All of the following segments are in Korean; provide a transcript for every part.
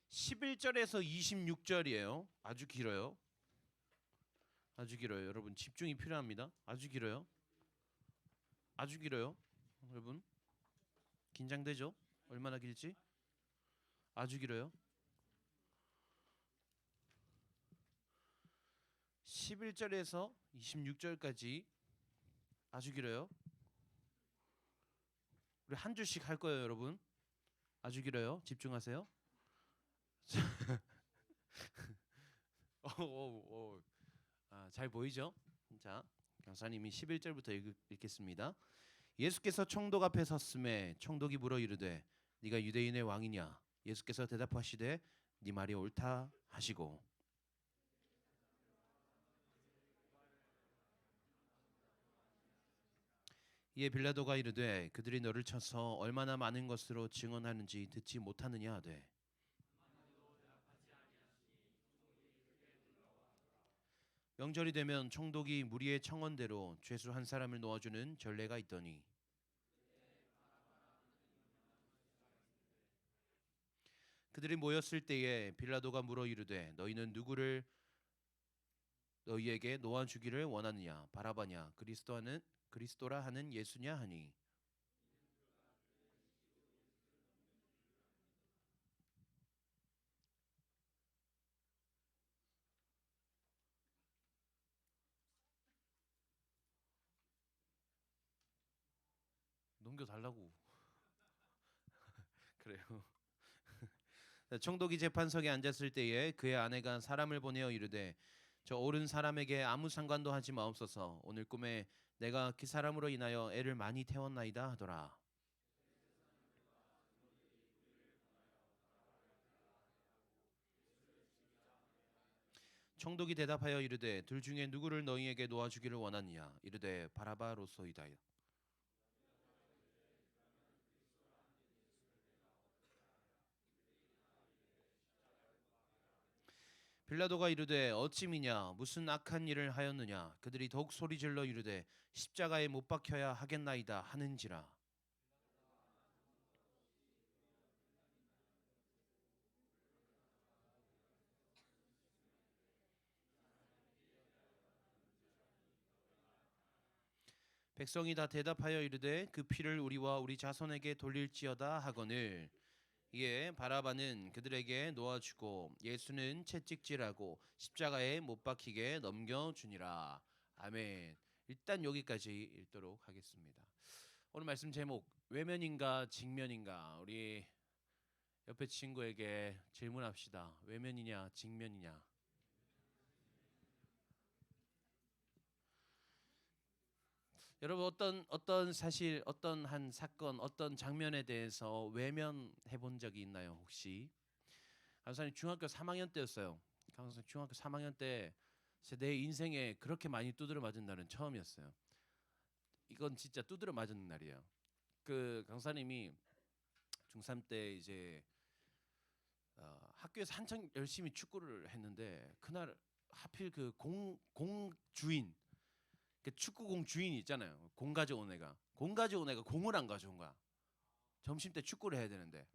11절에서 26절이에요. 아주 길어요. 아주 길어요. 여러분 집중이 필요합니다. 아주 길어요. 아주 길어요. 여러분 긴장되죠? 얼마나 길지? 아주 길어요. 11절에서 26절까지 아주 길어요. 우리 한 줄씩 할 거예요, 여러분. 아주 길어요. 집중하세요. 잘 보이죠? 자, 강사님이 11절부터 읽겠습니다. 예수께서 총독 앞에 섰음에 총독이 물어 이르되 네가 유대인의 왕이냐? 예수께서 대답하시되 네 말이 옳다 하시고 이에 빌라도가 이르되 그들이 너를 쳐서 얼마나 많은 것으로 증언하는지 듣지 못하느냐 하되 명절이 되면 총독이 무리의 청원대로 죄수 한 사람을 놓아주는 전례가 있더니 그들이 모였을 때에 빌라도가 물어 이르되 너희는 누구를 너희에게 놓아주기를 원하느냐 바라바냐 그리스도라 하는 예수냐 하니 넘겨달라고. 그래요. 총독이 재판석에 앉았을 때에 그의 아내가 사람을 보내어 이르되 저 옳은 사람에게 아무 상관도 하지 마옵소서. 오늘 꿈에 내가 그 사람으로 인하여 애를 많이 태웠나이다 하더라. 총독이 대답하여 이르되 둘 중에 누구를 너희에게 놓아주기를 원하느냐 이르되 바라바로소이다. 빌라도가 이르되 어찌미냐 무슨 악한 일을 하였느냐 그들이 더욱 소리질러 이르되 십자가에 못 박혀야 하겠나이다 하는지라. 백성이 다 대답하여 이르되 그 피를 우리와 우리 자손에게 돌릴지어다 하거늘 이에 바라바는 그들에게 놓아주고 예수는 채찍질하고 십자가에 못 박히게 넘겨주니라. 아멘. 일단 여기까지 읽도록 하겠습니다. 오늘 말씀 제목 외면인가 직면인가. 우리 옆에 친구에게 질문합시다. 외면이냐 직면이냐. 여러분 어떤 사실 어떤 한 사건 어떤 장면에 대해서 외면해 본 적이 있나요 혹시? 강사님 중학교 3학년 때였어요. 강사님 중학교 3학년 때 내 인생에 그렇게 많이 두드려 맞은 날은 처음이었어요. 이건 진짜 두드려 맞은 날이에요. 그 강사님이 중3 때 이제 학교에서 한창 열심히 축구를 했는데 그날 하필 그 공 주인 그 축구공 주인이 있잖아요. 공 가져온 애가 공을 안 가져온 거야. 점심 때 축구를 해야 되는데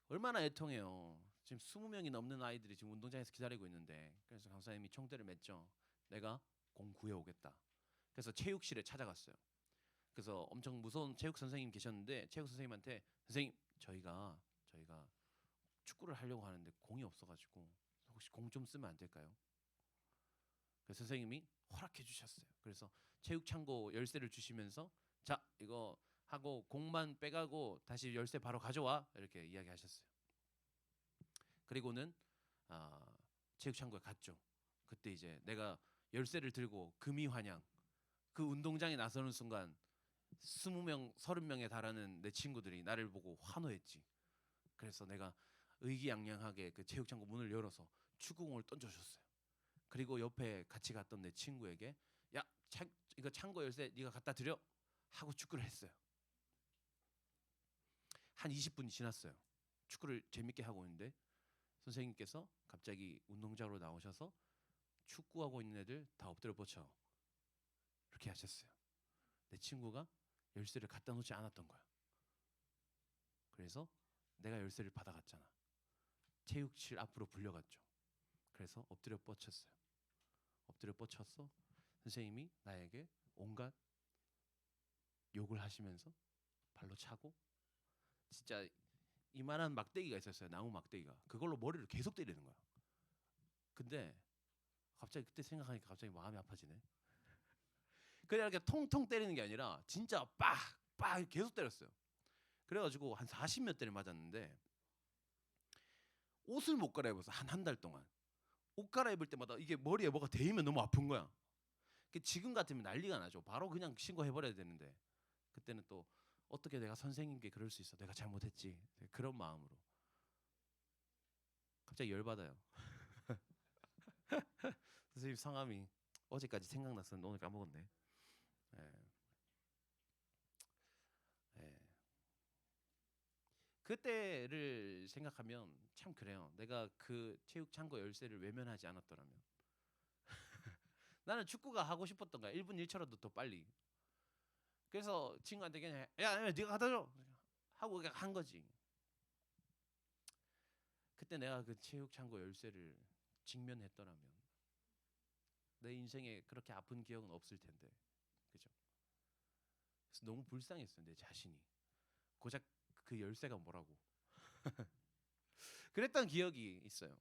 얼마나 애통해요. 지금 20명이 넘는 아이들이 지금 운동장에서 기다리고 있는데 그래서 강사님이 총대를 맸죠. 내가 공 구해 오겠다. 그래서 체육실에 찾아갔어요. 그래서 엄청 무서운 체육 선생님 계셨는데 체육 선생님한테 선생님 저희가 축구를 하려고 하는데 공이 없어가지고 혹시 공 좀 쓰면 안 될까요? 그래서 선생님이 허락해 주셨어요. 그래서 체육 창고 열쇠를 주시면서 자 이거 하고 공만 빼가고 다시 열쇠 바로 가져와 이렇게 이야기하셨어요. 그리고는 체육 창고에 갔죠. 그때 이제 내가 열쇠를 들고 금이환영 그 운동장에 나서는 순간 20명, 30명에 달하는 내 친구들이 나를 보고 환호했지. 그래서 내가 의기양양하게 그 체육 창고 문을 열어서 축구공을 던져줬어요. 그리고 옆에 같이 갔던 내 친구에게 야, 이거 창고 열쇠 네가 갖다 드려 하고 축구를 했어요. 한 20분이 지났어요. 축구를 재밌게 하고 있는데 선생님께서 갑자기 운동장으로 나오셔서 축구하고 있는 애들 다 엎드려 뻗쳐 이렇게 하셨어요. 내 친구가 열쇠를 갖다 놓지 않았던 거야. 그래서 내가 열쇠를 받아갔잖아. 체육실 앞으로 불려갔죠. 그래서 엎드려 뻗쳤어요. 엎드려 뻗쳐서 선생님이 나에게 온갖 욕을 하시면서 발로 차고, 진짜 이만한 막대기가 있었어요. 나무 막대기가. 그걸로 머리를 계속 때리는 거야. 근데 갑자기 그때 생각하니까 갑자기 마음이 아파지네. 그냥 이렇게 통통 때리는 게 아니라 진짜 빡빡 계속 때렸어요. 그래가지고 한 40몇 대를 맞았는데 옷을 못 갈아입어서 한 달 동안 옷 갈아입을 때마다 이게 머리에 뭐가 대이면 너무 아픈 거야. 지금 같으면 난리가 나죠. 바로 그냥 신고해버려야 되는데, 그때는 또 어떻게 내가 선생님께 그럴 수 있어? 내가 잘못했지. 그런 마음으로 갑자기 열받아요. 선생님 성함이 어제까지 생각났었는데 오늘 까먹었네. 예. 예. 그때를 생각하면 참 그래요. 내가 그 체육 창고 열쇠를 외면하지 않았더라면 나는 축구가 하고 싶었던 거야. 1분 1초라도 더 빨리. 그래서 친구한테 그냥 야, 네가 갖다 줘 하고 그냥 한 거지. 그때 내가 그 체육 창고 열쇠를 직면했더라면 내 인생에 그렇게 아픈 기억은 없을 텐데, 그죠? 그래서 너무 불쌍했어요, 내 자신이. 고작 그 열쇠가 뭐라고. 그랬던 기억이 있어요.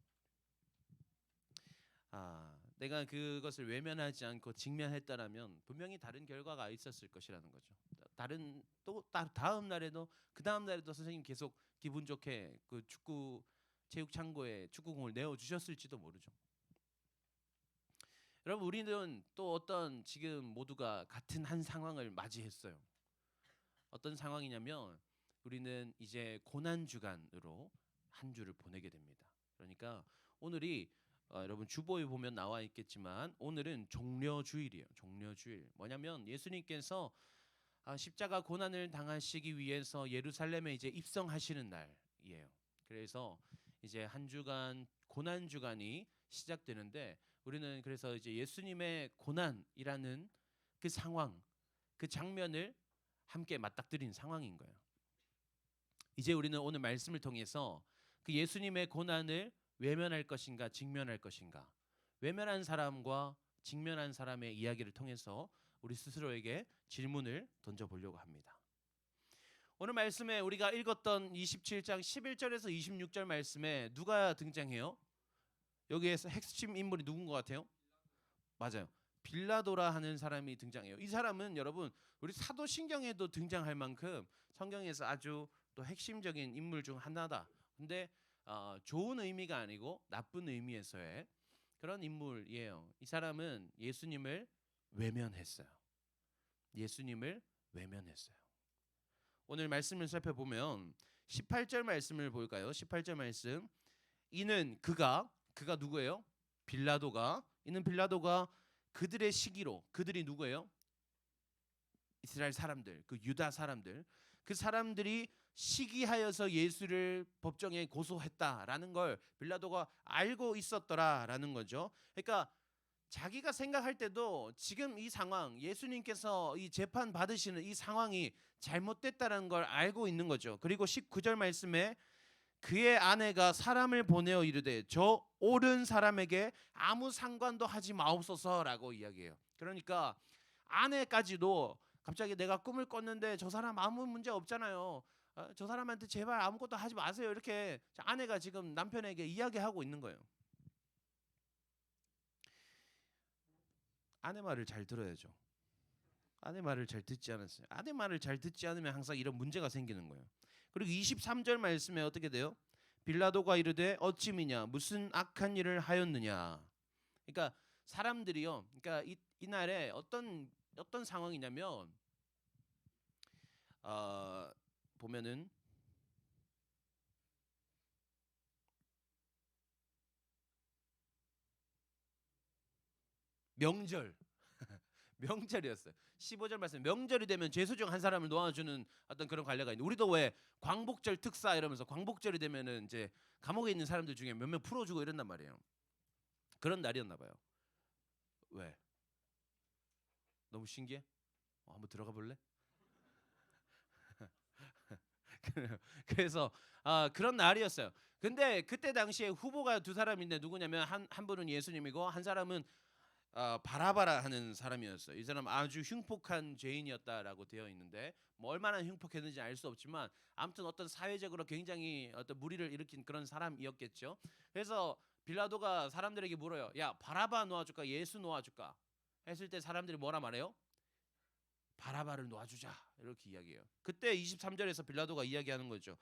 내가 그것을 외면하지 않고 직면했더라면 분명히 다른 결과가 있었을 것이라는 거죠. 다음 날에도 그 다음 날에도 선생님 계속 기분 좋게 그 축구 체육 창고에 축구공을 내어 주셨을지도 모르죠. 여러분, 우리는 또 어떤 지금 모두가 같은 한 상황을 맞이했어요. 어떤 상황이냐면 우리는 이제 고난 주간으로 한 주를 보내게 됩니다. 그러니까 오늘이 여러분 주보에 보면 나와 있겠지만 오늘은 종려주일이에요. 종려주일. 뭐냐면 예수님께서 십자가 고난을 당하시기 위해서 예루살렘에 이제 입성하시는 날이에요. 그래서 이제 한 주간 고난 주간이 시작되는데, 우리는 그래서 이제 예수님의 고난이라는 그 상황, 그 장면을 함께 맞닥뜨린 상황인 거예요. 이제 우리는 오늘 말씀을 통해서 그 예수님의 고난을 외면할 것인가 직면할 것인가, 외면한 사람과 직면한 사람의 이야기를 통해서 우리 스스로에게 질문을 던져보려고 합니다. 오늘 말씀에 우리가 읽었던 27장 11절에서 26절 말씀에 누가 등장해요? 여기에서 핵심 인물이 누군 것 같아요? 맞아요. 빌라도라 하는 사람이 등장해요. 이 사람은 여러분 우리 사도신경에도 등장할 만큼 성경에서 아주 또 핵심적인 인물 중 하나다. 근데 좋은 의미가 아니고 나쁜 의미에서의 그런 인물이에요. 이 사람은 예수님을 외면했어요. 예수님을 외면했어요. 오늘 말씀을 살펴보면 18절 말씀을 볼까요? 18절 말씀. 이는 그가 누구예요? 이는 빌라도가 그들의 시기로, 그들이 누구예요? 이스라엘 사람들, 그 유다 사람들, 그 사람들이 시기하여서 예수를 법정에 고소했다라는 걸 빌라도가 알고 있었더라라는 거죠. 그러니까 자기가 생각할 때도 지금 이 상황, 예수님께서 이 재판 받으시는 이 상황이 잘못됐다는 걸 알고 있는 거죠. 그리고 19절 말씀에 그의 아내가 사람을 보내어 이르되 저 옳은 사람에게 아무 상관도 하지 마옵소서라고 이야기해요. 그러니까 아내까지도 갑자기 내가 꿈을 꿨는데 저 사람 아무 문제 없잖아요. 저 사람한테 제발 아무것도 하지 마세요. 이렇게 아내가 지금 남편에게 이야기하고 있는 거예요. 아내 말을 잘 들어야죠. 아내 말을 잘 듣지 않았어요. 아내 말을 잘 듣지 않으면 항상 이런 문제가 생기는 거예요. 그리고 23절 말씀에 어떻게 돼요? 빌라도가 이르되 어찌미냐 무슨 악한 일을 하였느냐. 그러니까 사람들이요. 그러니까 이날에 어떤 상황이냐면 보면은 명절 명절이었어요. 15절 말씀, 명절이 되면 죄수 중 한 사람을 놓아주는 어떤 그런 관례가 있는데, 우리도 왜 광복절 특사 이러면서 광복절이 되면은 이제 감옥에 있는 사람들 중에 몇 명 풀어주고 이런단 말이에요. 그런 날이었나 봐요. 왜? 너무 신기해? 한번 들어가 볼래? 그래서 그런 날이었어요. 근데 그때 당시에 후보가 두 사람인데 누구냐면 한 분은 예수님이고 한 사람은 바라바라 하는 사람이었어요. 이 사람 아주 흉폭한 죄인이었다라고 되어 있는데 뭐 얼마나 흉폭했는지 알 수 없지만 아무튼 어떤 사회적으로 굉장히 어떤 무리를 일으킨 그런 사람이었겠죠. 그래서 빌라도가 사람들에게 물어요. 야, 바라바 놓아줄까 예수 놓아줄까 했을 때 사람들이 뭐라 말해요? 바라바를 놓아주자 이렇게 이야기해요. 그때 23절에서 빌라도가 이야기하는 거죠.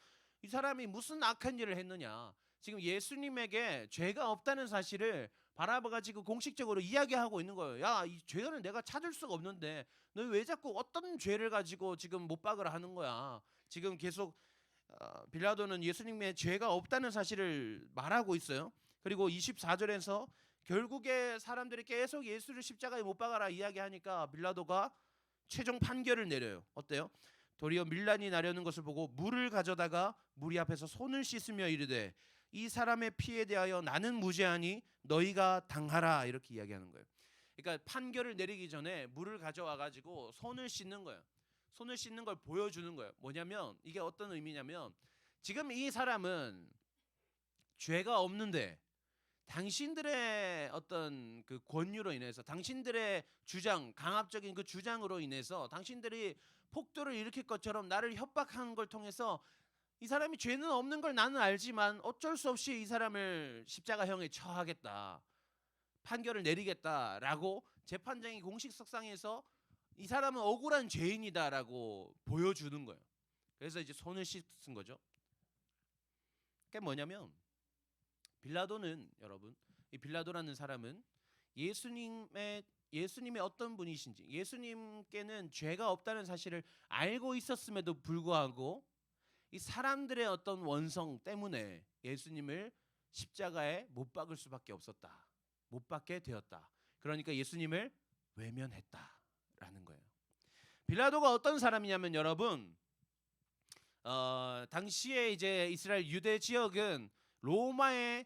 이 사람이 무슨 악한 일을 했느냐. 지금 예수님에게 죄가 없다는 사실을 바라바가 지금 공식적으로 이야기하고 있는 거예요. 야, 이 죄는 내가 찾을 수가 없는데 너 왜 자꾸 어떤 죄를 가지고 지금 못 박으라 하는 거야. 지금 계속 빌라도는 예수님의 죄가 없다는 사실을 말하고 있어요. 그리고 24절에서 결국에 사람들이 계속 예수를 십자가에 못 박아라 이야기하니까 빌라도가 최종 판결을 내려요. 어때요? 도리어 밀란이 나려는 것을 보고 물을 가져다가 무리 앞에서 손을 씻으며 이르되 이 사람의 피에 대하여 나는 무죄하니 너희가 당하라 이렇게 이야기하는 거예요. 그러니까 판결을 내리기 전에 물을 가져와 가지고 손을 씻는 거예요. 손을 씻는 걸 보여주는 거예요. 뭐냐면 이게 어떤 의미냐면 지금 이 사람은 죄가 없는데 당신들의 어떤 그 권유로 인해서 당신들의 주장, 강압적인 그 주장으로 인해서 당신들이 폭도를 일으킬 것처럼 나를 협박하는 걸 통해서 이 사람이 죄는 없는 걸 나는 알지만 어쩔 수 없이 이 사람을 십자가형에 처하겠다. 판결을 내리겠다라고 재판장이 공식석상에서 이 사람은 억울한 죄인이다라고 보여주는 거예요. 그래서 이제 손을 씻은 거죠. 그게 뭐냐면 빌라도는 여러분 이 빌라도라는 사람은 예수님의 어떤 분이신지 예수님께는 죄가 없다는 사실을 알고 있었음에도 불구하고 이 사람들의 어떤 원성 때문에 예수님을 십자가에 못 박을 수밖에 없었다. 못 박게 되었다. 그러니까 예수님을 외면했다라는 거예요. 빌라도가 어떤 사람이냐면 여러분 당시에 이제 이스라엘 유대 지역은 로마의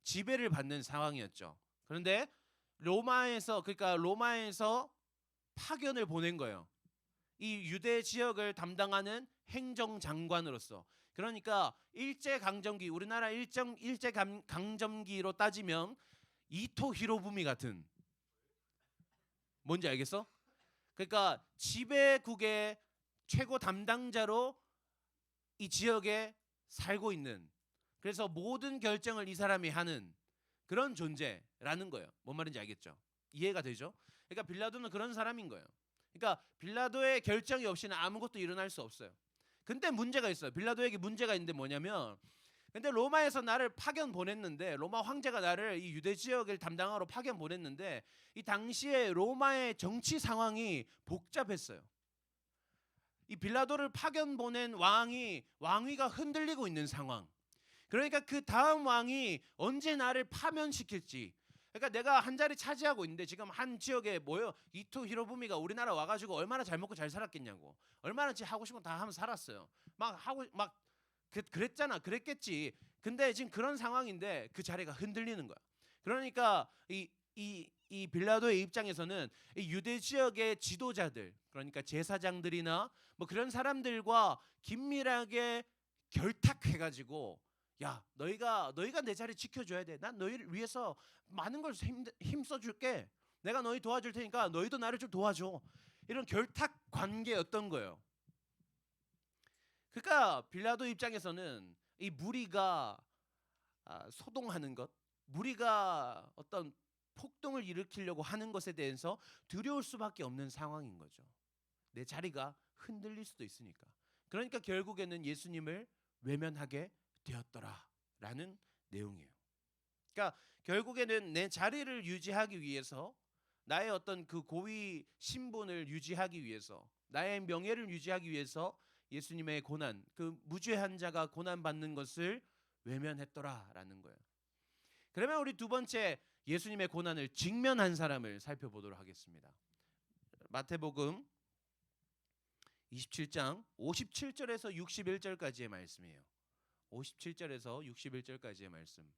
지배를 받는 상황이었죠. 그런데 로마에서 파견을 보낸 거예요. 이 유대 지역을 담당하는 행정장관으로서. 그러니까 우리나라 일제 강점기로 따지면 이토 히로부미 같은 뭔지 알겠어? 그러니까 지배국의 최고 담당자로 이 지역에 살고 있는 그래서 모든 결정을 이 사람이 하는 그런 존재라는 거예요. 뭔 말인지 알겠죠? 이해가 되죠? 그러니까 빌라도는 그런 사람인 거예요. 그러니까 빌라도의 결정이 없이는 아무것도 일어날 수 없어요. 근데 문제가 있어요. 빌라도에게 문제가 있는데 뭐냐면 근데 로마에서 나를 파견 보냈는데 로마 황제가 나를 이 유대 지역을 담당하러 파견 보냈는데 이 당시에 로마의 정치 상황이 복잡했어요. 이 빌라도를 파견 보낸 왕위가 흔들리고 있는 상황. 그러니까 그 다음 왕이 언제 나를 파면시킬지. 그러니까 내가 한 자리 차지하고 있는데 지금 한 지역에 이토 히로부미가 우리나라 와가지고 얼마나 잘 먹고 잘 살았겠냐고. 얼마나 지 하고 싶은 거 다 하면 살았어요. 그랬잖아. 그랬겠지. 근데 지금 그런 상황인데 그 자리가 흔들리는 거야. 그러니까 이 빌라도의 입장에서는 이 유대 지역의 지도자들, 그러니까 제사장들이나 뭐 그런 사람들과 긴밀하게 결탁해가지고 야, 너희가 내 자리 지켜줘야 돼. 난 너희를 위해서 많은 걸 힘써줄게. 내가 너희 도와줄 테니까 너희도 나를 좀 도와줘. 이런 결탁 관계였던 거예요. 그러니까 빌라도 입장에서는 이 무리가 소동하는 것, 무리가 어떤 폭동을 일으키려고 하는 것에 대해서 두려울 수밖에 없는 상황인 거죠. 내 자리가 흔들릴 수도 있으니까. 그러니까 결국에는 예수님을 외면하게 되었더라라는 내용이에요. 그러니까 결국에는 내 자리를 유지하기 위해서 나의 어떤 그 고위 신분을 유지하기 위해서 나의 명예를 유지하기 위해서 예수님의 고난, 그 무죄한 자가 고난 받는 것을 외면했더라라는 거예요. 그러면 우리 두 번째 예수님의 고난을 직면한 사람을 살펴보도록 하겠습니다. 마태복음 27장 57절에서 61절까지의 말씀이에요. 57절에서 61절까지의 말씀.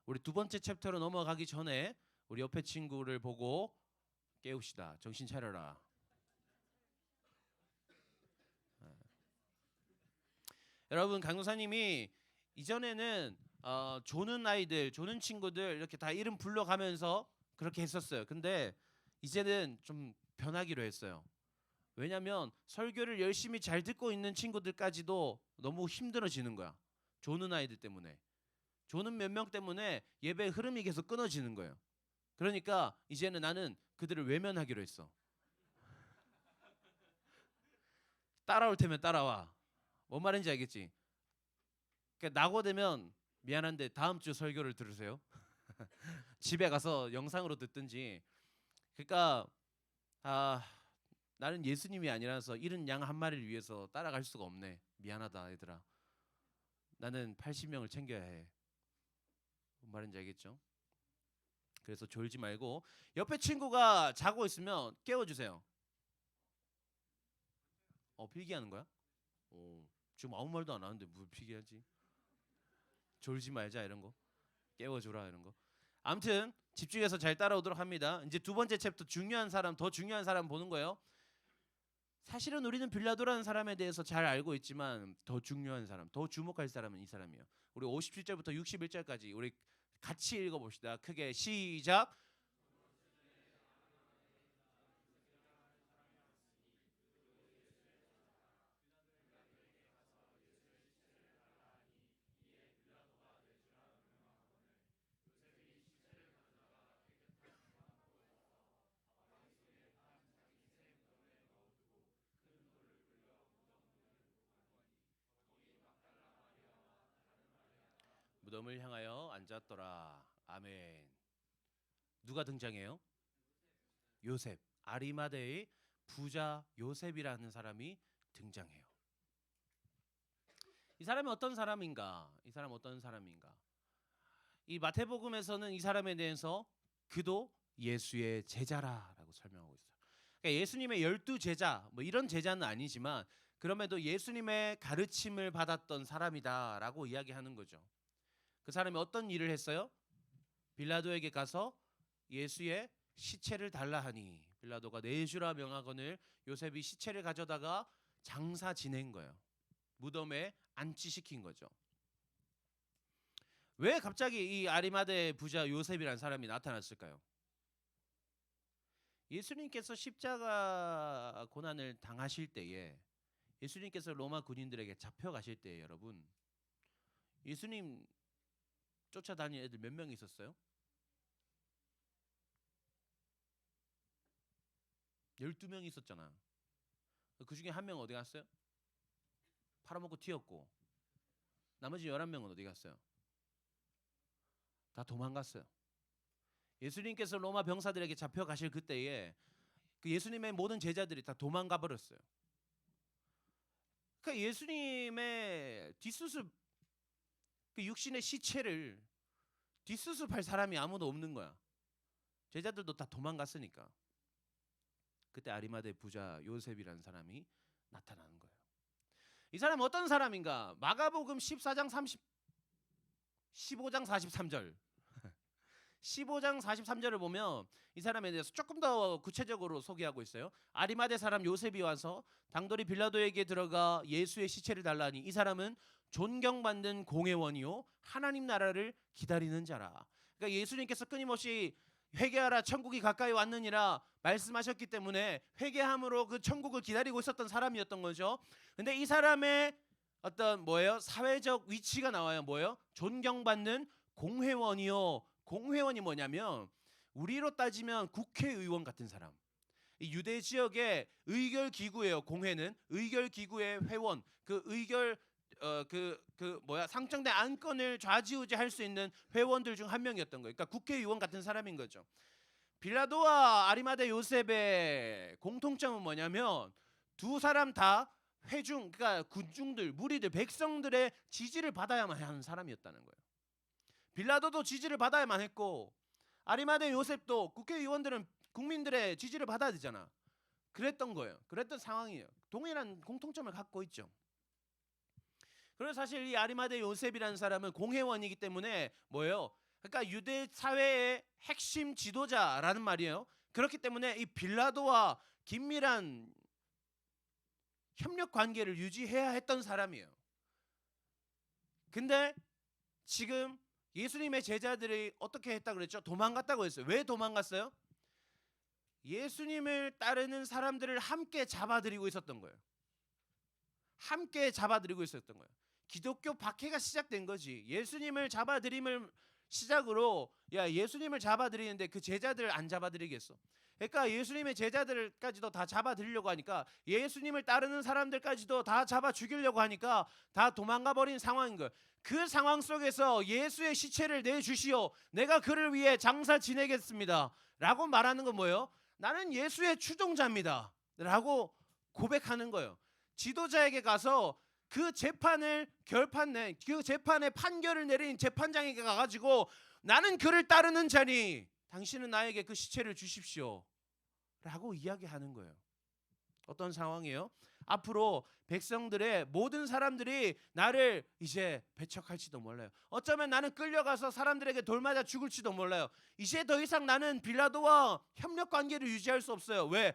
우리 두 번째 챕터로 넘어가기 전에 우리 옆에 친구를 보고 깨웁시다. 정신 차려라. 여러분 강도사님이 이전에는 조는 아이들, 조는 친구들 이렇게 다 이름 불러가면서 그렇게 했었어요. 근데 이제는 좀 변하기로 했어요. 왜냐면 설교를 열심히 잘 듣고 있는 친구들까지도 너무 힘들어지는 거야. 조는 아이들 때문에. 조는 몇 명 때문에 예배 흐름이 계속 끊어지는 거예요. 그러니까 이제는 나는 그들을 외면하기로 했어. 따라올 테면 따라와. 뭔 말인지 알겠지? 그러니까 낙오되면 미안한데 다음 주 설교를 들으세요. 집에 가서 영상으로 듣든지. 그러니까 아 나는 예수님이 아니라서 이른 양 한 마리를 위해서 따라갈 수가 없네. 미안하다 얘들아. 나는 80명을 챙겨야 해. 뭔 말인지 알겠죠? 그래서 졸지 말고 옆에 친구가 자고 있으면 깨워주세요. 필기하는 거야? 지금 아무 말도 안 하는데 뭘 필기하지? 졸지 말자 이런 거. 깨워주라 이런 거. 아무튼 집중해서 잘 따라오도록 합니다. 이제 두 번째 챕터 중요한 사람, 더 중요한 사람 보는 거예요. 사실은 우리는 빌라도라는 사람에 대해서 잘 알고 있지만 더 중요한 사람, 더 주목할 사람은 이 사람이에요. 우리 57절부터 61절까지 우리 같이 읽어봅시다. 크게 시작. 무덤을 향하여 앉았더라. 아멘. 누가 등장해요? 요셉. 아리마대의 부자 요셉이라는 사람이 등장해요. 이 사람이 어떤 사람인가? 이 사람 어떤 사람인가? 이 마태복음에서는 이 사람에 대해서 그도 예수의 제자라라고 설명하고 있어요. 그러니까 예수님의 12제자 뭐 이런 제자는 아니지만 그럼에도 예수님의 가르침을 받았던 사람이다라고 이야기하는 거죠. 그 사람이 어떤 일을 했어요? 빌라도에게 가서 예수의 시체를 달라 하니 빌라도가 내주라 명하거늘 요셉이 시체를 가져다가 장사 지낸 거예요. 무덤에 안치시킨 거죠. 왜 갑자기 이 아리마대 부자 요셉이라는 사람이 나타났을까요? 예수님께서 십자가 고난을 당하실 때에 예수님께서 로마 군인들에게 잡혀가실 때에 여러분 예수님 쫓아다니는 애들 몇 명 있었어요? 12명 있었잖아. 그 중에 한 명 어디 갔어요? 팔아먹고 튀었고 나머지 11명은 어디 갔어요? 다 도망갔어요. 예수님께서 로마 병사들에게 잡혀가실 그때에 그 예수님의 모든 제자들이 다 도망가 버렸어요. 그러니까 예수님의 뒷수습 그 육신의 시체를 뒷수습할 사람이 아무도 없는 거야. 제자들도 다 도망갔으니까. 그때 아리마대 부자 요셉이라는 사람이 나타나는 거예요. 이 사람은 어떤 사람인가? 마가복음 14장 15장 43절 15장 43절을 보면 이 사람에 대해서 조금 더 구체적으로 소개하고 있어요. 아리마대 사람 요셉이 와서 당돌이 빌라도에게 들어가 예수의 시체를 달라니 이 사람은 존경받는 공회원이요 하나님 나라를 기다리는 자라. 그러니까 예수님께서 끊임없이 회개하라 천국이 가까이 왔느니라 말씀하셨기 때문에 회개함으로 그 천국을 기다리고 있었던 사람이었던 거죠. 근데 이 사람의 어떤 뭐예요? 사회적 위치가 나와요. 뭐예요? 존경받는 공회원이요. 공회원이 뭐냐면 우리로 따지면 국회의원 같은 사람. 이 유대 지역의 의결 기구예요. 공회는 의결 기구의 회원. 그 의결 상정된 안건을 좌지우지할 수 있는 회원들 중 한 명이었던 거예요. 그러니까 국회의원 같은 사람인 거죠. 빌라도와 아리마대 요셉의 공통점은 뭐냐면 두 사람 다 회중, 그러니까 군중들, 무리들, 백성들의 지지를 받아야만 하는 사람이었다는 거예요. 빌라도도 지지를 받아야만 했고 아리마대 요셉도 국회의원들은 국민들의 지지를 받아야 되잖아. 그랬던 거예요. 그랬던 상황이에요. 동일한 공통점을 갖고 있죠. 그래서 사실 이 아리마대 요셉이라는 사람은 공회원이기 때문에 뭐예요? 그러니까 유대 사회의 핵심 지도자라는 말이에요. 그렇기 때문에 이 빌라도와 긴밀한 협력 관계를 유지해야 했던 사람이에요. 근데 지금 예수님의 제자들이 어떻게 했다 그랬죠? 도망갔다고 했어요. 왜 도망갔어요? 예수님을 따르는 사람들을 함께 잡아들이고 있었던 거예요. 함께 잡아들이고 있었던 거예요. 기독교 박해가 시작된 거지. 예수님을 잡아들임을 시작으로 야 예수님을 잡아들이는데 그 제자들 안 잡아들이겠어. 그러니까 예수님의 제자들까지도 다 잡아들이려고 하니까 예수님을 따르는 사람들까지도 다 잡아 죽이려고 하니까 다 도망가 버린 상황인 거예요. 그 상황 속에서 예수의 시체를 내주시오. 내가 그를 위해 장사 지내겠습니다. 라고 말하는 건 뭐예요? 나는 예수의 추종자입니다. 라고 고백하는 거예요. 지도자에게 가서 그 재판을 그 재판의 판결을 내린 재판장에게 가가지고 나는 그를 따르는 자니 당신은 나에게 그 시체를 주십시오. 라고 이야기하는 거예요. 어떤 상황이에요? 앞으로 백성들의 모든 사람들이 나를 이제 배척할지도 몰라요. 어쩌면 나는 끌려가서 사람들에게 돌 맞아 죽을지도 몰라요. 이제 더 이상 나는 빌라도와 협력 관계를 유지할 수 없어요. 왜?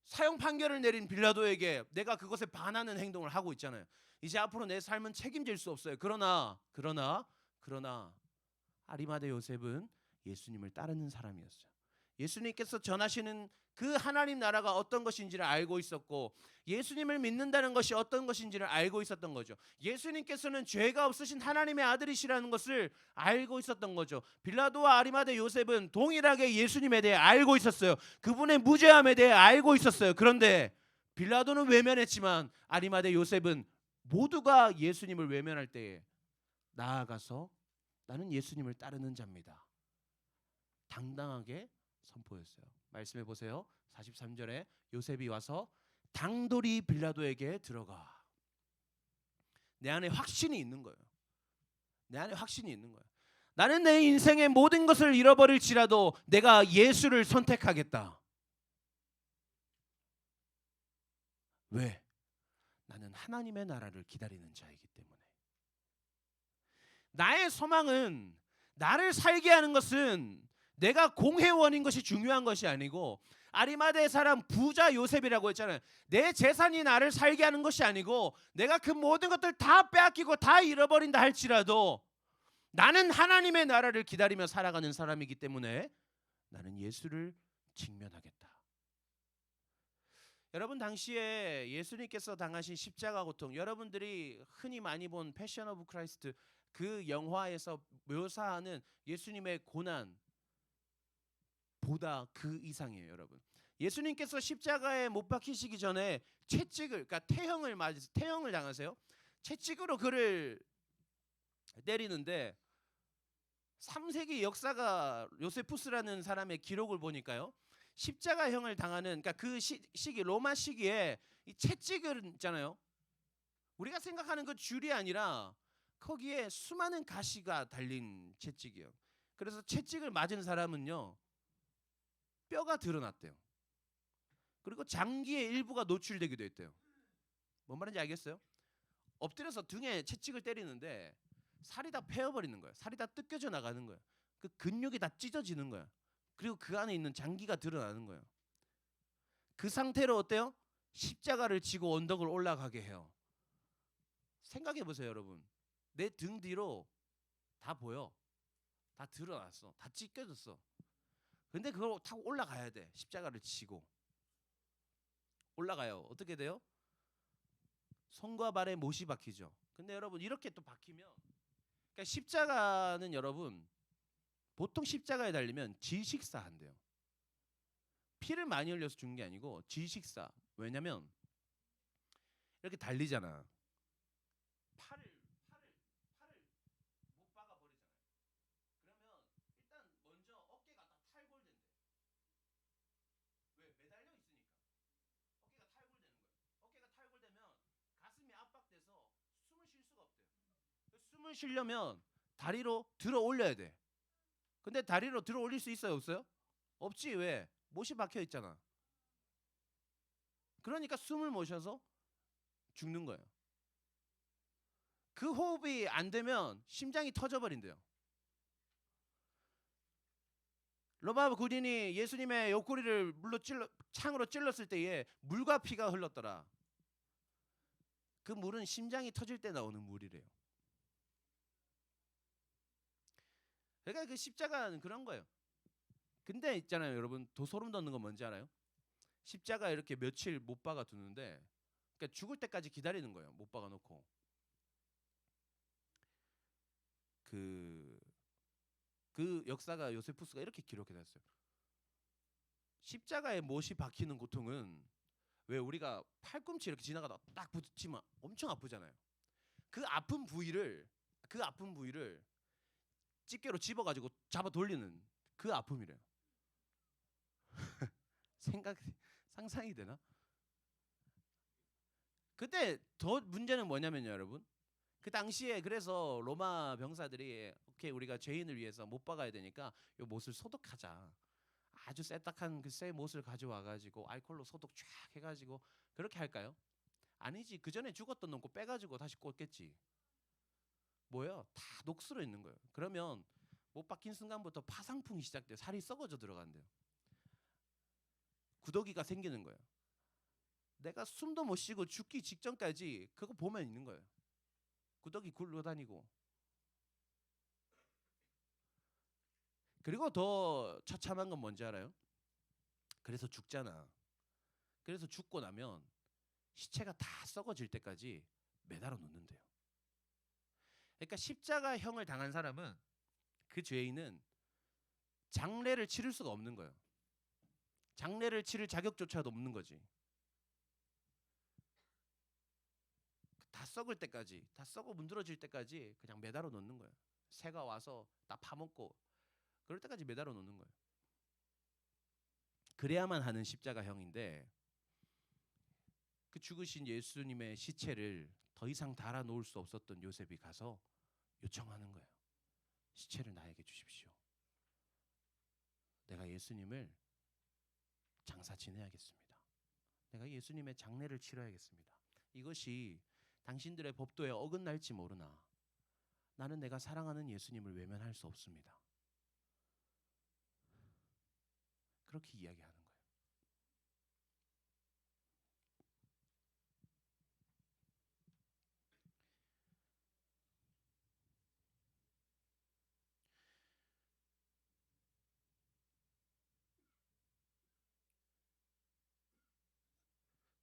사형 판결을 내린 빌라도에게 내가 그것에 반하는 행동을 하고 있잖아요. 이제 앞으로 내 삶은 책임질 수 없어요. 그러나 아리마대 요셉은 예수님을 따르는 사람이었어요. 예수님께서 전하시는 그 하나님 나라가 어떤 것인지를 알고 있었고 예수님을 믿는다는 것이 어떤 것인지를 알고 있었던 거죠. 예수님께서는 죄가 없으신 하나님의 아들이시라는 것을 알고 있었던 거죠. 빌라도와 아리마대 요셉은 동일하게 예수님에 대해 알고 있었어요. 그분의 무죄함에 대해 알고 있었어요. 그런데 빌라도는 외면했지만 아리마대 요셉은 모두가 예수님을 외면할 때에 나아가서 나는 예수님을 따르는 자입니다. 당당하게 선포했어요. 말씀해 보세요. 43절에 요셉이 와서 당돌이 빌라도에게 들어가. 내 안에 확신이 있는 거예요. 내 안에 확신이 있는 거예요. 나는 내 인생의 모든 것을 잃어버릴지라도 내가 예수를 선택하겠다. 왜? 나는 하나님의 나라를 기다리는 자이기 때문에. 나의 소망은 나를 살게 하는 것은 내가 공회원인 것이 중요한 것이 아니고 아리마대 사람 부자 요셉이라고 했잖아요. 내 재산이 나를 살게 하는 것이 아니고 내가 그 모든 것들 다 빼앗기고 다 잃어버린다 할지라도 나는 하나님의 나라를 기다리며 살아가는 사람이기 때문에 나는 예수를 직면하겠다. 여러분 당시에 예수님께서 당하신 십자가 고통, 여러분들이 흔히 많이 본 패션 오브 크라이스트 그 영화에서 묘사하는 예수님의 고난 보다 그 이상이에요, 여러분. 예수님께서 십자가에 못 박히시기 전에 채찍을, 그러니까 태형을 당하세요. 채찍으로 그를 때리는데 3세기 역사가 요세푸스라는 사람의 기록을 보니까요. 십자가형을 당하는, 그러니까 그 시기 로마 시기에 이 채찍을 있잖아요. 우리가 생각하는 그 줄이 아니라 거기에 수많은 가시가 달린 채찍이에요. 그래서 채찍을 맞은 사람은요. 뼈가 드러났대요. 그리고 장기의 일부가 노출되기도 했대요. 뭔 말인지 알겠어요? 엎드려서 등에 채찍을 때리는데 살이 다 패어버리는 거예요. 살이 다 뜯겨져 나가는 거예요. 그 근육이 다 찢어지는 거예요. 그리고 그 안에 있는 장기가 드러나는 거예요. 그 상태로 어때요? 십자가를 지고 언덕을 올라가게 해요. 생각해 보세요, 여러분. 내 등 뒤로 다 보여. 다 드러났어. 다 찢겨졌어. 근데 그걸 타고 올라가야 돼. 십자가를 지고 올라가요. 어떻게 돼요? 손과 발에 못이 박히죠. 근데 여러분 이렇게 또 박히면, 그러니까 십자가는 여러분 보통 십자가에 달리면 질식사 한대요. 피를 많이 흘려서 죽는 게 아니고 질식사. 왜냐면 이렇게 달리잖아. 팔을 못 박아 버리잖아요. 그러면 일단 먼저 어깨가 다 탈골된대. 왜? 매달려 있으니까. 어깨가 탈골되는 거예요. 어깨가 탈골되면 가슴이 압박돼서 숨을 쉴 수가 없대요. 숨을 쉬려면 다리로 들어 올려야 돼. 근데 다리로 들어 올릴 수 있어요, 없어요? 없지. 왜? 못이 박혀 있잖아. 그러니까 숨을 못 쉬어서 죽는 거예요. 그 호흡이 안 되면 심장이 터져버린대요. 로마 군인이 예수님의 옆구리를 창으로 찔렀을 때에 물과 피가 흘렀더라. 그 물은 심장이 터질 때 나오는 물이래요. 그러니까 그 십자가는 그런 거예요. 근데 있잖아요, 여러분, 더 소름 돋는 건 뭔지 알아요? 십자가 이렇게 며칠 못 박아 두는데, 그러니까 죽을 때까지 기다리는 거예요. 못 박아 놓고. 그, 그 역사가 요세푸스가 이렇게 기록해 놨어요. 십자가에 못이 박히는 고통은 왜 우리가 팔꿈치 이렇게 지나가다 딱 부딪히면 엄청 아프잖아요. 그 아픈 부위를 집게로 집어가지고 잡아 돌리는 그 아픔이래요. 생각 상상이 되나? 그때 더 문제는 뭐냐면요, 여러분. 그 당시에 그래서 로마 병사들이 오케이 우리가 죄인을 위해서 못 박아야 되니까 요 못을 소독하자. 아주 쎄딱한 그 새 못을 가져와 가지고 알코올로 소독 쫙 해가지고 그렇게 할까요? 아니지. 그 전에 죽었던 놈 거 빼가지고 다시 꽂겠지. 뭐예요? 다 녹슬어 있는 거예요. 그러면 못 박힌 순간부터 파상풍이 시작돼요. 살이 썩어져 들어간대요. 구더기가 생기는 거예요. 내가 숨도 못 쉬고 죽기 직전까지 그거 보면 있는 거예요. 구더기 굴러다니고. 그리고 더 처참한 건 뭔지 알아요? 그래서 죽잖아. 그래서 죽고 나면 시체가 다 썩어질 때까지 매달아 놓는데요. 그러니까 십자가형을 당한 사람은 그 죄인은 장례를 치를 수가 없는 거예요. 장례를 치를 자격조차도 없는 거지. 다 썩을 때까지, 다 썩어 문드러질 때까지 그냥 매달아 놓는 거예요. 새가 와서 다 파먹고 그럴 때까지 매달아 놓는 거예요. 그래야만 하는 십자가형인데 그 죽으신 예수님의 시체를 더 이상 달아 놓을 수 없었던 요셉이 가서 요청하는 거예요. 시체를 나에게 주십시오. 내가 예수님을 장사 지내야겠습니다. 내가 예수님의 장례를 치러야겠습니다. 이것이 당신들의 법도에 어긋날지 모르나 나는 내가 사랑하는 예수님을 외면할 수 없습니다. 그렇게 이야기하는 거예요.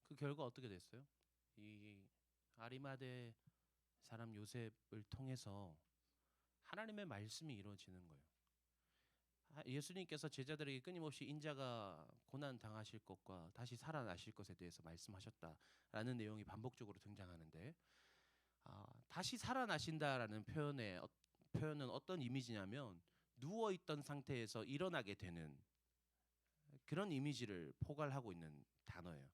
그 결과 어떻게 됐어요? 이 아리마대 사람 요셉을 통해서 하나님의 말씀이 이루어지는 거예요. 예수님께서 제자들에게 끊임없이 인자가 고난 당하실 것과 다시 살아나실 것에 대해서 말씀하셨다라는 내용이 반복적으로 등장하는데 다시 살아나신다라는 표현은 어떤 이미지냐면 누워 있던 상태에서 일어나게 되는 그런 이미지를 포괄하고 있는 단어예요.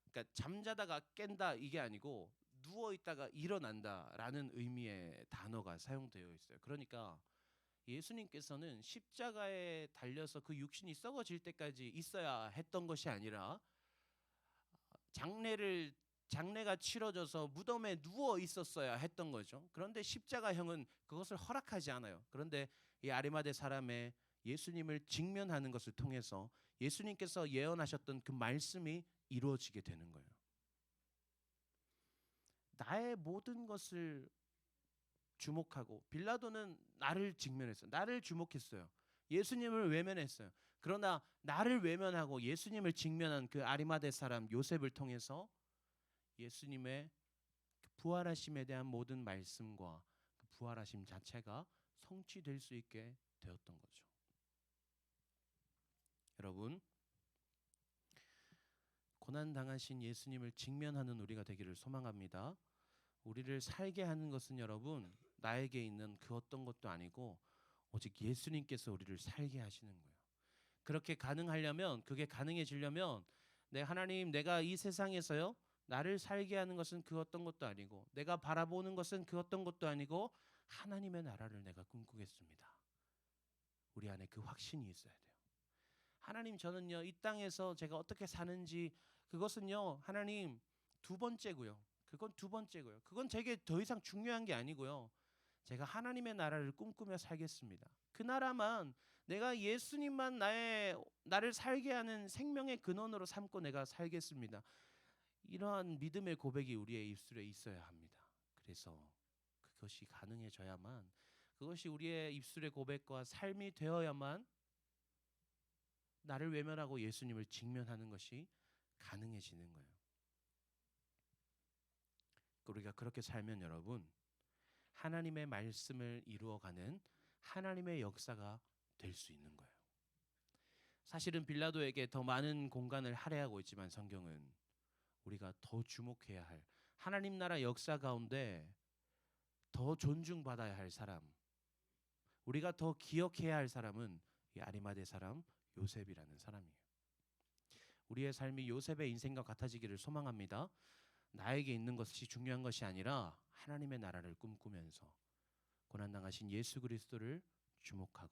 그러니까 잠자다가 깬다 이게 아니고 누워 있다가 일어난다라는 의미의 단어가 사용되어 있어요. 그러니까 예수님께서는 십자가에 달려서 그 육신이 썩어질 때까지 있어야 했던 것이 아니라 장례가 치러져서 무덤에 누워 있었어야 했던 거죠. 그런데 십자가형은 그것을 허락하지 않아요. 그런데 이 아리마대 사람의 예수님을 직면하는 것을 통해서 예수님께서 예언하셨던 그 말씀이 이루어지게 되는 거예요. 나의 모든 것을 주목하고 빌라도는 나를 직면했어요. 나를 주목했어요. 예수님을 외면했어요. 그러나 나를 외면하고 예수님을 직면한 그 아리마대 사람 요셉을 통해서 예수님의 부활하심에 대한 모든 말씀과 그 부활하심 자체가 성취될 수 있게 되었던 거죠. 여러분, 고난 당하신 예수님을 직면하는 우리가 되기를 소망합니다. 우리를 살게 하는 것은 여러분 나에게 있는 그 어떤 것도 아니고 오직 예수님께서 우리를 살게 하시는 거예요. 그렇게 가능하려면 그게 가능해지려면 하나님 내가 이 세상에서요 나를 살게 하는 것은 그 어떤 것도 아니고 내가 바라보는 것은 그 어떤 것도 아니고 하나님의 나라를 내가 꿈꾸겠습니다. 우리 안에 그 확신이 있어야 돼요. 하나님 저는요 이 땅에서 제가 어떻게 사는지 그것은요 하나님 두 번째고요. 그건 두 번째고요. 그건 제게 더 이상 중요한 게 아니고요. 제가 하나님의 나라를 꿈꾸며 살겠습니다. 그 나라만 내가 예수님만 나를 살게 하는 생명의 근원으로 삼고 내가 살겠습니다. 이러한 믿음의 고백이 우리의 입술에 있어야 합니다. 그래서 그것이 가능해져야만 그것이 우리의 입술의 고백과 삶이 되어야만 나를 외면하고 예수님을 직면하는 것이 가능해지는 거예요. 우리가 그렇게 살면 여러분, 하나님의 말씀을 이루어가는 하나님의 역사가 될 수 있는 거예요. 사실은 빌라도에게 더 많은 공간을 할애하고 있지만 성경은 우리가 더 주목해야 할 하나님 나라 역사 가운데 더 존중받아야 할 사람, 우리가 더 기억해야 할 사람은 이 아리마대 사람 요셉이라는 사람이에요. 우리의 삶이 요셉의 인생과 같아지기를 소망합니다. 나에게 있는 것이 중요한 것이 아니라 하나님의 나라를 꿈꾸면서 고난당하신 예수 그리스도를 주목하고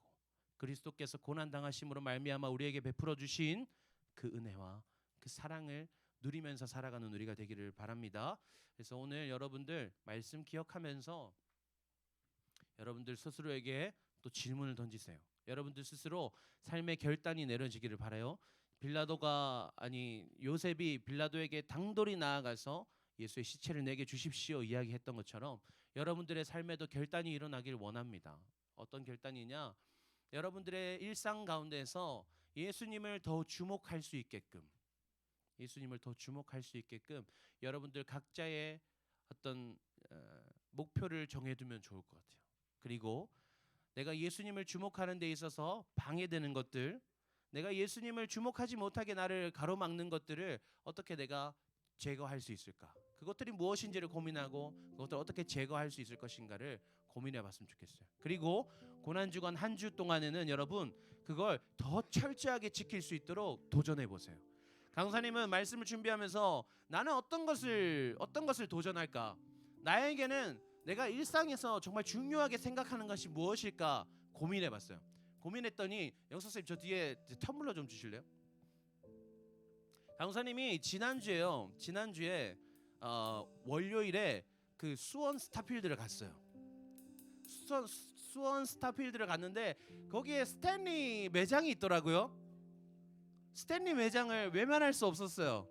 그리스도께서 고난당하심으로 말미암아 우리에게 베풀어 주신 그 은혜와 그 사랑을 누리면서 살아가는 우리가 되기를 바랍니다. 그래서 오늘 여러분들 말씀 기억하면서 여러분들 스스로에게 또 질문을 던지세요. 여러분들 스스로 삶의 결단이 내려지기를 바라요. 요셉이 빌라도에게 당돌이 나아가서 예수의 시체를 내게 주십시오 이야기했던 것처럼 여러분들의 삶에도 결단이 일어나길 원합니다. 어떤 결단이냐? 여러분들의 일상 가운데서 예수님을 더 주목할 수 있게끔 여러분들 각자의 어떤 목표를 정해두면 좋을 것 같아요. 그리고 내가 예수님을 주목하는 데 있어서 방해되는 것들, 내가 예수님을 주목하지 못하게 나를 가로막는 것들을 어떻게 내가 제거할 수 있을까? 그것들이 무엇인지를 고민하고 그것들을 어떻게 제거할 수 있을 것인가를 고민해 봤으면 좋겠어요. 그리고 고난주간 한 주 동안에는 여러분 그걸 더 철저하게 지킬 수 있도록 도전해 보세요. 강사님은 말씀을 준비하면서 나는 어떤 것을 도전할까? 나에게는 내가 일상에서 정말 중요하게 생각하는 것이 무엇일까 고민해 봤어요. 고민했더니 영석쌤 저 뒤에 텀블러 좀 주실래요? 강사님이 지난주에 월요일에 그 수원 스타필드를 갔어요. 수원 스타필드를 갔는데 거기에 스탠리 매장이 있더라고요. 스탠리 매장을 외면할 수 없었어요.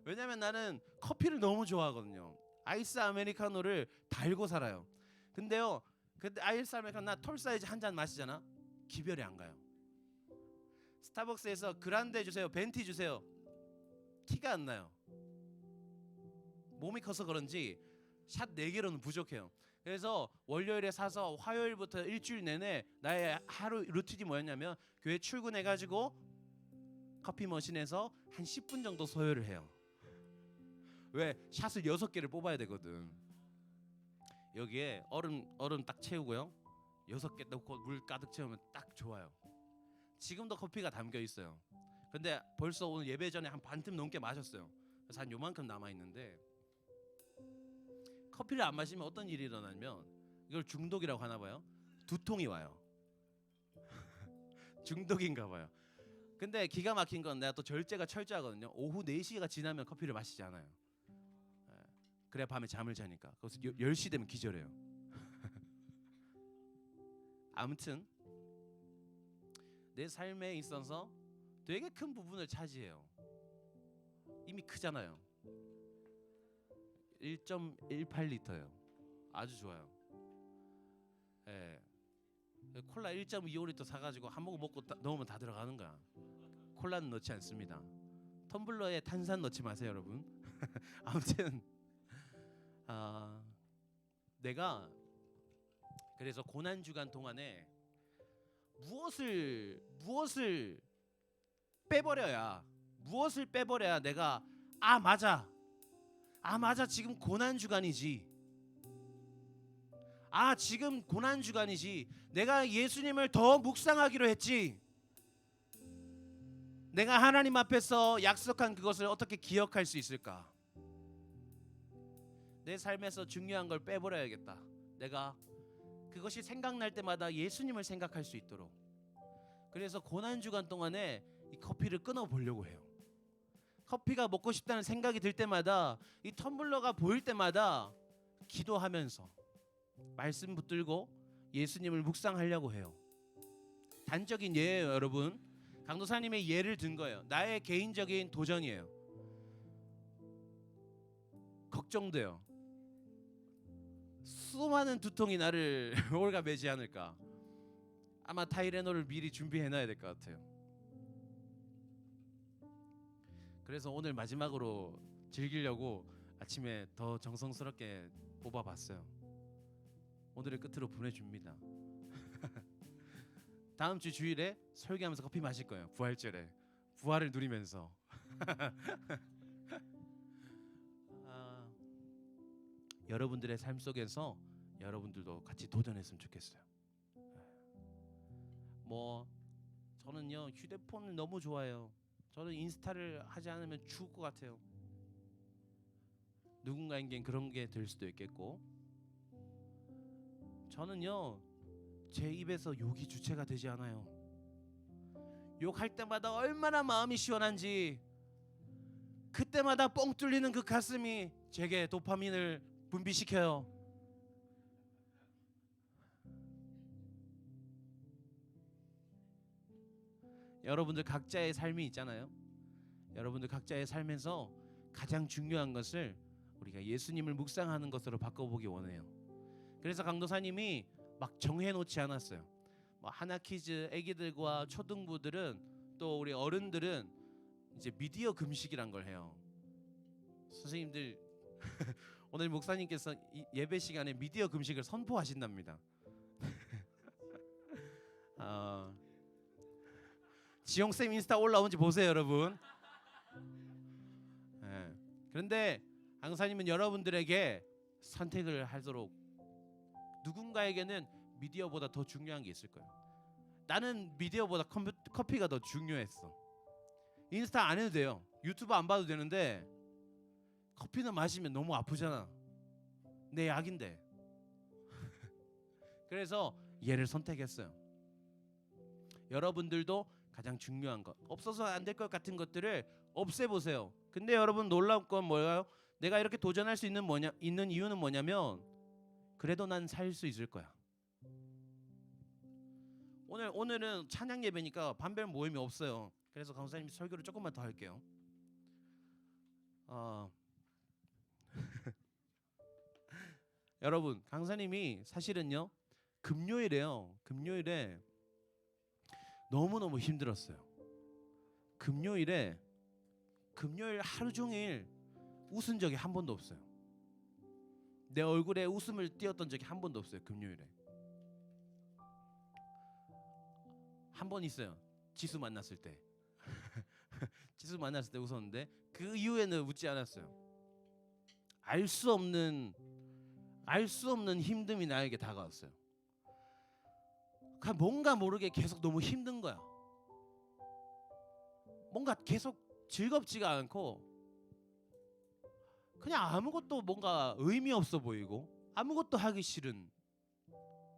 왜냐면 나는 커피를 너무 좋아하거든요. 아이스 아메리카노를 달고 살아요. 근데 아이스 아메리카노 나 톨 사이즈 한 잔 마시잖아. 기별이 안 가요. 스타벅스에서 그란데 주세요, 벤티 주세요. 티가 안 나요. 몸이 커서 그런지 샷 4개로는 부족해요. 그래서 월요일에 사서 화요일부터 일주일 내내 나의 하루 루틴이 뭐였냐면 교회 출근해가지고 커피 머신에서 한 10분 정도 소요를 해요. 왜? 샷을 6개를 뽑아야 되거든. 여기에 얼음 딱 채우고요. 6개 넣고 물 가득 채우면 딱 좋아요. 지금도 커피가 담겨 있어요. 근데 벌써 오늘 예배 전에 한 반틈 넘게 마셨어요. 그래서 한 요만큼 남아 있는데 커피를 안 마시면 어떤 일이 일어나면 이걸 중독이라고 하나 봐요. 두통이 와요. 중독인가 봐요. 근데 기가 막힌 건 내가 또 절제가 철저하거든요. 오후 4시가 지나면 커피를 마시지 않아요. 그래야 밤에 잠을 자니까. 그래서 10시 되면 기절해요. 아무튼 내 삶에 있어서 되게 큰 부분을 차지해요. 이미 크잖아요. 1.18리터예요. 아주 좋아요. 예. 콜라 1.25리터 사가지고 한 모금 먹고 넣으면 다 들어가는 거야. 콜라는 넣지 않습니다. 텀블러에 탄산 넣지 마세요, 여러분. 아무튼 내가 그래서 고난 주간 동안에 무엇을 빼버려야 내가 맞아 지금 고난 주간이지. 지금 고난 주간이지. 내가 예수님을 더 묵상하기로 했지. 내가 하나님 앞에서 약속한 그것을 어떻게 기억할 수 있을까? 내 삶에서 중요한 걸 빼버려야겠다. 내가 그것이 생각날 때마다 예수님을 생각할 수 있도록. 그래서 고난 주간 동안에 이 커피를 끊어 보려고 해요. 커피가 먹고 싶다는 생각이 들 때마다 이 텀블러가 보일 때마다 기도하면서 말씀 붙들고 예수님을 묵상하려고 해요. 단적인 예예요, 여러분. 강도사님의 예를 든 거예요. 나의 개인적인 도전이에요. 걱정돼요. 수많은 두통이 나를 올가매지 않을까. 아마 타이레놀을 미리 준비해놔야 될 것 같아요. 그래서 오늘 마지막으로 즐기려고 아침에 더 정성스럽게 뽑아봤어요. 오늘의 끝으로 보내줍니다. 다음 주 주일에 설교하면서 커피 마실 거예요. 부활절에 부활을 누리면서. 여러분들의 삶 속에서 여러분들도 같이 도전했으면 좋겠어요. 뭐 저는요 휴대폰을 너무 좋아해요. 저는 인스타를 하지 않으면 죽을 것 같아요. 누군가에겐 그런 게 될 수도 있겠고, 저는요 제 입에서 욕이 주체가 되지 않아요. 욕할 때마다 얼마나 마음이 시원한지, 그때마다 뻥 뚫리는 그 가슴이 제게 도파민을 분비시켜요. 여러분들 각자의 삶이 있잖아요. 여러분들 각자의 삶에서 가장 중요한 것을 우리가 예수님을 묵상하는 것으로 바꿔보기 원해요. 그래서 강도사님이 막 정해놓지 않았어요. 뭐 하나키즈 애기들과 초등부들은, 또 우리 어른들은 이제 미디어 금식이란 걸 해요. 선생님들 오늘 목사님께서 예배 시간에 미디어 금식을 선포하신답니다. 지용쌤 인스타 올라온지 보세요, 여러분. 네. 그런데 강사님은 여러분들에게 선택을 하도록, 누군가에게는 미디어보다 더 중요한 게 있을 거예요. 나는 미디어보다 커피가 더 중요했어. 인스타 안 해도 돼요. 유튜브 안 봐도 되는데 커피는 마시면 너무 아프잖아. 내 약인데. 그래서 얘를 선택했어요. 여러분들도 가장 중요한 것, 없어서 안 될 것 같은 것들을 없애보세요. 근데 여러분 놀라운 건 뭐예요? 내가 이렇게 도전할 수 있는 이유는 뭐냐면, 그래도 난 살 수 있을 거야. 오늘은 찬양 예배니까 반별 모임이 없어요. 그래서 강사님 설교를 조금만 더 할게요. 여러분, 강사님이 사실은요 금요일에 너무너무 힘들었어요. 금요일 하루 종일 웃은 적이 한 번도 없어요. 내 얼굴에 웃음을 띄었던 적이 한 번도 없어요. 금요일에 한 번 있어요. 지수 만났을 때. 지수 만났을 때 웃었는데 그 이후에는 웃지 않았어요. 알 수 없는 힘듦이 나에게 다가왔어요. 뭔가 모르게 계속 너무 힘든 거야. 뭔가 계속 즐겁지가 않고 그냥 아무것도 뭔가 의미 없어 보이고 아무것도 하기 싫은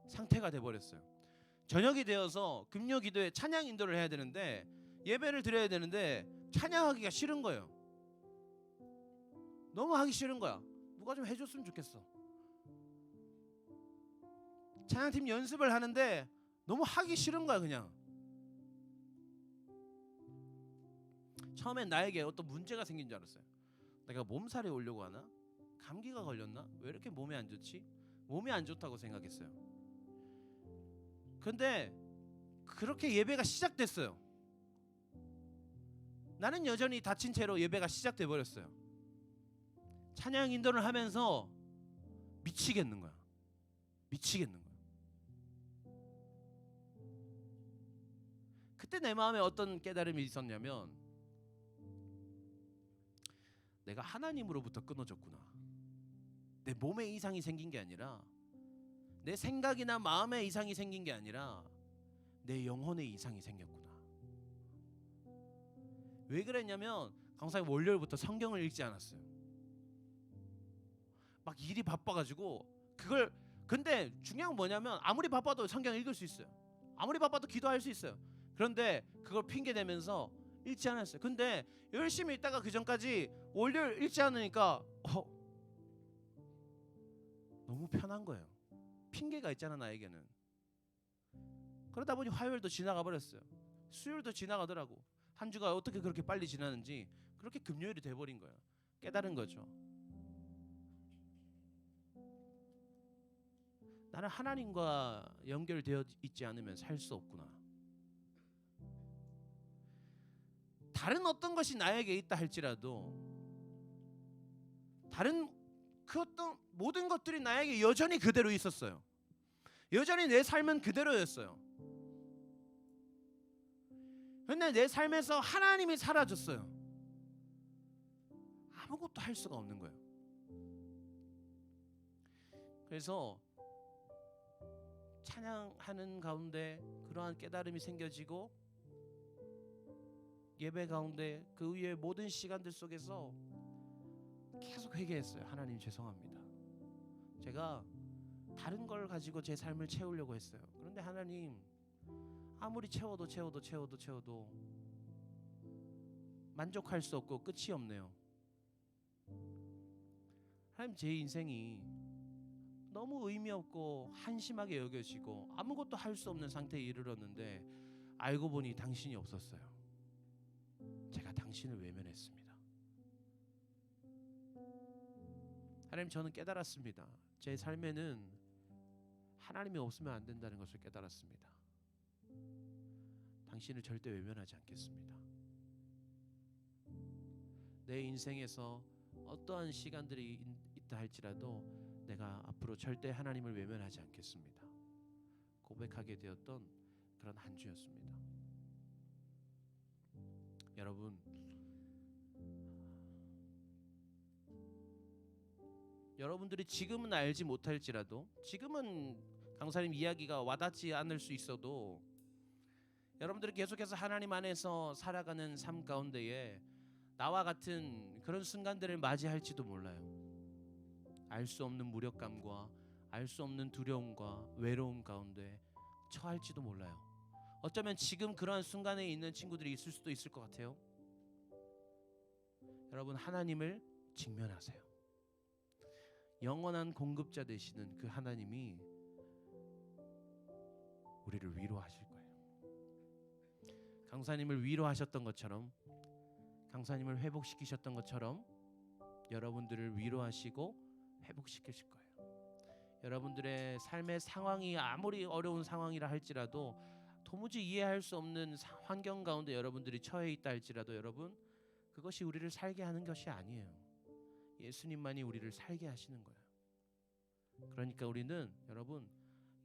상태가 돼버렸어요. 저녁이 되어서 금요 기도에 찬양 인도를 해야 되는데, 예배를 드려야 되는데 찬양하기가 싫은 거예요. 너무 하기 싫은 거야. 누가 좀 해줬으면 좋겠어. 찬양팀 연습을 하는데 너무 하기 싫은 거야. 그냥 처음엔 나에게 어떤 문제가 생긴 줄 알았어요. 내가 몸살이 오려고 하나? 감기가 걸렸나? 왜 이렇게 몸이 안 좋지? 몸이 안 좋다고 생각했어요. 근데 그렇게 예배가 시작됐어요. 나는 여전히 다친 채로 예배가 시작돼 버렸어요. 찬양 인도를 하면서 미치겠는 거야. 그때 내 마음에 어떤 깨달음이 있었냐면, 내가 하나님으로부터 끊어졌구나. 내 몸에 이상이 생긴 게 아니라, 내 생각이나 마음에 이상이 생긴 게 아니라 내 영혼에 이상이 생겼구나. 왜 그랬냐면, 강사님 월요일부터 성경을 읽지 않았어요. 막 일이 바빠가지고 근데 중요한 건 뭐냐면, 아무리 바빠도 성경 읽을 수 있어요. 아무리 바빠도 기도할 수 있어요. 그런데 그걸 핑계 대면서 읽지 않았어요. 근데 열심히 읽다가 그 전까지 월요일 읽지 않으니까 너무 편한 거예요. 핑계가 있잖아 나에게는. 그러다 보니 화요일도 지나가 버렸어요. 수요일도 지나가더라고. 한 주가 어떻게 그렇게 빨리 지나는지, 그렇게 금요일이 돼버린 거예요. 깨달은 거죠. 나는 하나님과 연결되어 있지 않으면 살 수 없구나. 다른 어떤 것이 나에게 있다 할지라도 다른 그 어떤 모든 것들이 나에게 여전히 그대로 있었어요. 여전히 내 삶은 그대로였어요. 그런데 내 삶에서 하나님이 사라졌어요. 아무것도 할 수가 없는 거예요. 그래서 찬양하는 가운데 그러한 깨달음이 생겨지고 예배 가운데 그 위에 모든 시간들 속에서 계속 회개했어요. 하나님 죄송합니다. 제가 다른 걸 가지고 제 삶을 채우려고 했어요. 그런데 하나님 아무리 채워도 만족할 수 없고 끝이 없네요. 하나님 제 인생이 너무 의미 없고 한심하게 여겨지고 아무것도 할 수 없는 상태에 이르렀는데 알고 보니 당신이 없었어요. 제가 당신을 외면했습니다. 하나님 저는 깨달았습니다. 제 삶에는 하나님이 없으면 안 된다는 것을 깨달았습니다. 당신을 절대 외면하지 않겠습니다. 내 인생에서 어떠한 시간들이 있다 할지라도 내가 앞으로 절대 하나님을 외면하지 않겠습니다. 고백하게 되었던 그런 한 주였습니다. 여러분, 여러분들이 지금은 알지 못할지라도, 지금은 강사님 이야기가 와닿지 않을 수 있어도 여러분들이 계속해서 하나님 안에서 살아가는 삶 가운데에 나와 같은 그런 순간들을 맞이할지도 몰라요. 알 수 없는 무력감과 알 수 없는 두려움과 외로움 가운데 처할지도 몰라요. 어쩌면 지금 그러한 순간에 있는 친구들이 있을 수도 있을 것 같아요. 여러분, 하나님을 직면하세요. 영원한 공급자 되시는 그 하나님이 우리를 위로하실 거예요. 강사님을 위로하셨던 것처럼, 강사님을 회복시키셨던 것처럼 여러분들을 위로하시고 회복시키실 거예요. 여러분들의 삶의 상황이 아무리 어려운 상황이라 할지라도, 도무지 이해할 수 없는 환경 가운데 여러분들이 처해 있다 할지라도, 여러분, 그것이 우리를 살게 하는 것이 아니에요. 예수님만이 우리를 살게 하시는 거예요. 그러니까 우리는 여러분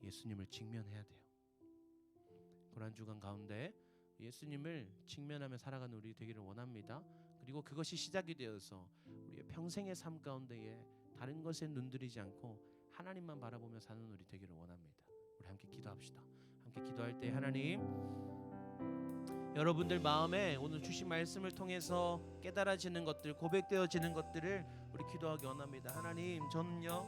예수님을 직면해야 돼요. 고난주간 가운데 예수님을 직면하며 살아가는 우리 되기를 원합니다. 그리고 그것이 시작이 되어서 우리의 평생의 삶 가운데에 다른 것에 눈들이지 않고 하나님만 바라보며 사는 우리 되기를 원합니다. 우리 함께 기도합시다. 함께 기도할 때 하나님, 여러분들 마음에 오늘 주신 말씀을 통해서 깨달아지는 것들, 고백되어지는 것들을 우리 기도하기 원합니다. 하나님, 저는요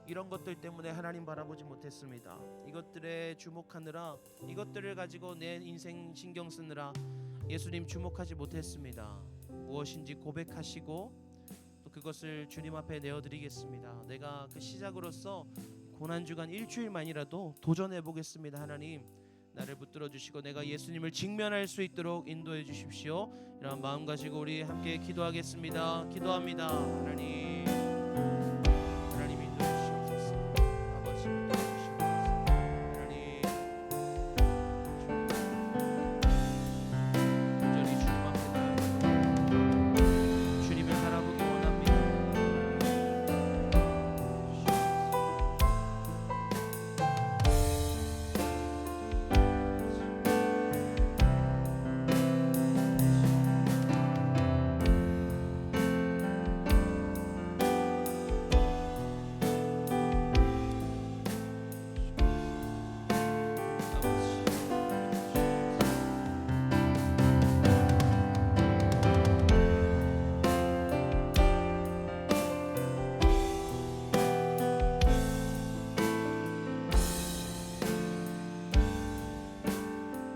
이런 것들 때문에 하나님 바라보지 못했습니다. 이것들에 주목하느라, 이것들을 가지고 내 인생 신경 쓰느라 예수님 주목하지 못했습니다. 무엇인지 고백하시고 또 그것을 주님 앞에 내어드리겠습니다. 내가 그 시작으로서 고난주간 일주일만이라도 도전해 보겠습니다. 하나님, 나를 붙들어 주시고 내가 예수님을 직면할 수 있도록 인도해 주십시오. 이런 마음 가지고 우리 함께 기도하겠습니다. 기도합니다. 하나님, 하나님 인도해 주시옵소서. 아버지 붙들어 주시옵소서. 하나님, 온전히 주님 앞에 나아가 주님을 바라보기 원합니다.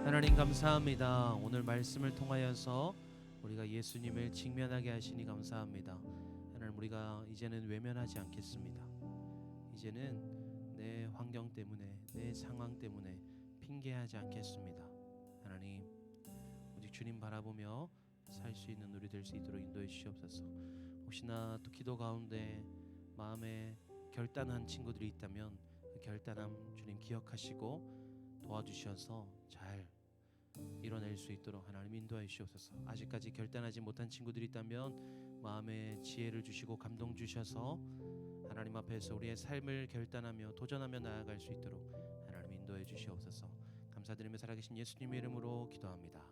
하나님 감사합니다. 오늘 말씀을 통하여서 우리가 예수님을 직면하게 하시니 감사합니다. 하나님, 우리가 이제는 외면하지 않겠습니다. 이제는 내 환경 때문에, 내 상황 때문에 핑계하지 않겠습니다. 하나님, 오직 주님 바라보며 살 수 있는 우리 될 수 있도록 인도해 주시옵소서. 혹시나 또 기도 가운데 마음에 결단한 친구들이 있다면 그 그 결단함 주님 기억하시고 도와주셔서 잘 이뤄낼 수 있도록 하나님 인도하여 주시옵소서. 아직까지 결단하지 못한 친구들이 있다면 마음의 지혜를 주시고 감동 주셔서 하나님 앞에서 우리의 삶을 결단하며 도전하며 나아갈 수 있도록 하나님 인도해 주시옵소서. 감사드리며 살아계신 예수님의 이름으로 기도합니다.